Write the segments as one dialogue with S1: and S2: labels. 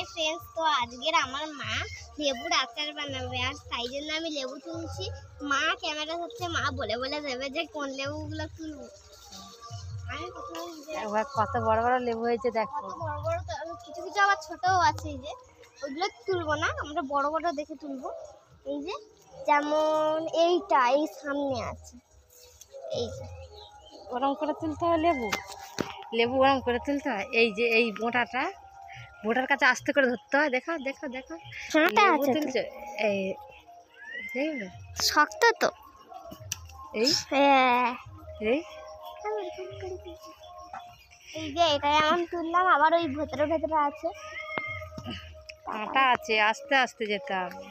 S1: Hi friends, তো আজকের আমার মা লেবুর আচার বানাবে আর তাই জন্য আমি লেবু তুলছি। মা ক্যামেরা হচ্ছে, মা বলে বলে দেবে যে কোন লেবুগুলো তুলবো।
S2: কত বড় বড় লেবু হয়েছে দেখো,
S1: কত বড় বড়, কিছু কিছু আবার ছোটও আছে। এই যে ওইগুলো তুলবো না, আমরা বড় বড় দেখে তুলবো। এই যে যেমন এইটা এই সামনে আছে, এই যে
S2: ওরম করে তুলতে হয় লেবু, লেবু ওরম করে তুলতে হয়। এই যে এই বোটাটা, বোটার কাছে আস্তে করে ধরতে হয়। দেখো দেখো দেখো, লেবু তুলছে। এই দেখবে
S1: শক্ত তো।
S2: এই এই
S1: এই যে এটাই এমন তুললাম, আবার ওই ভেতরে ভেতরে আছে,
S2: কাঁটা আছে, আস্তে আস্তে যেতে হবে,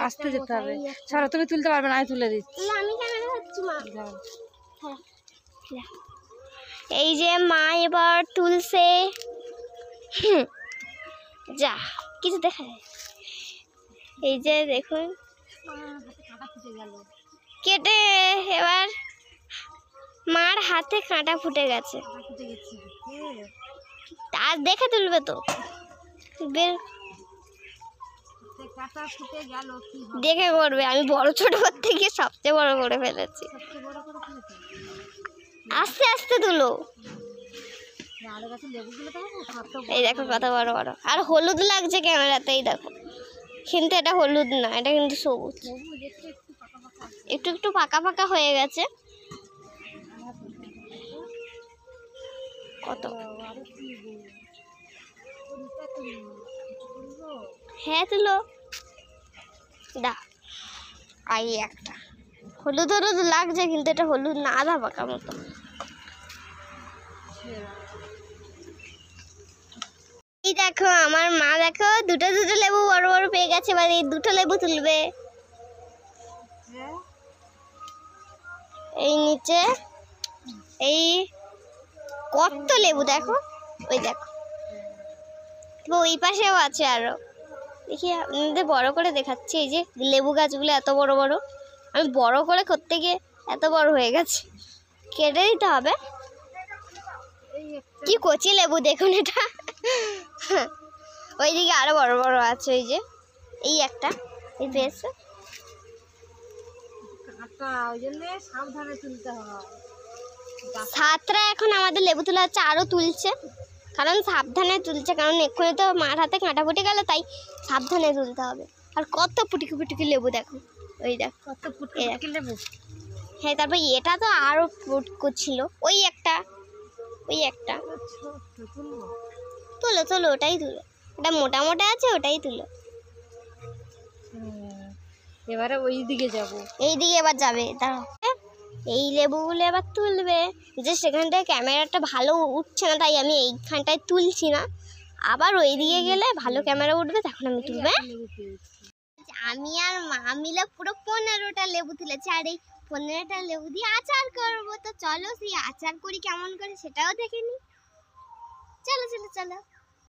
S2: আস্তে যেতে হবে।
S1: এই
S2: ছাড়ো, তুমি তুলতে পারবে না, আমি তুলে দিচ্ছি।
S1: আমি কেন হচ্ছি মা। এই যে মা এবার তুলছে, যা কিছু দেখা যায়। এই যে দেখুন কেটে, এবার মার হাতে কাঁটা ফুটে গেছে, আর দেখে তুলবে তো, বের দেখে করবে। আমি বড় ছোট করতে গিয়ে সবচেয়ে বড় করে ফেলেছি। আস্তে আস্তে তুলো। এই দেখো কত বড় বড়, আর হলুদ লাগছে ক্যামেরাতেই দেখো, কিন্তু এটা হলুদ না, এটা কিন্তু সবুজ। একটু একটু পাকা পাকা হয়ে গেছে। কত হ্যাঁ তুলো দা। আই একটা হলুদ হলুদ লাগছে, কিন্তু এটা হলুদ না, আধা পাকা মতো। এই দেখো আমার মা, দেখো দুটো দুটো লেবু বড় বড় পেয়ে গেছে, এবার এই দুটো লেবু তুলবে। এই নিচে এই কত লেবু দেখো, ওই দেখো ওই পাশেও আছে আরো। দেখি আপনাদের বড় করে দেখাচ্ছি। এই যে লেবু গাছগুলো এত বড় বড়, আমি বড় করে করতে গিয়ে এত বড় হয়ে গেছে, কেটে দিতে হবে। কি কচি লেবু দেখুন এটা। ওইদিকে আরো বড় বড় আছে, ওই যে এই একটা এই পেয়েছে। সাতটা এখন আমাদের লেবু তোলা হচ্ছে, আরো তুলছে, কারণ সাবধানে তুলছে, কারণ এক্ষুনি তো মার হাতে কাঁটা ফুটে গেল, তাই সাবধানে তুলতে হবে। আর কত পুটিকি পুটিকি লেবু দেখো, ওই দেখো কত পুটিকি লেবু। হ্যাঁ, তারপর এটা তো আরো ফুটকো ছিল, ওই একটা ওই একটা। তুলো তুলো, ওটাই তুলো, ওটা মোটা মোটা আছে, ওটাই তুলো।
S2: এবারে ওই দিকে যাব,
S1: এই দিকে এবার যাবে, দাঁড়াও। এই লেবুগুলো এবার তুলবে। যে সেখানটায় ক্যামেরাটা ভালো উঠছে না, তাই আমি এইখানটায় তুলছি না, আবার ওই দিকে গেলে ভালো ক্যামেরা উঠবে, তখন আমি তুলবে। আমি আর মা মিলে পুরো 15টা লেবু তুলেছি, আর এই 15টা লেবু দিয়ে আচার করবো। তো চলো সেই আচার করি কেমন করে সেটাও দেখে নি। চলো চলো চলো।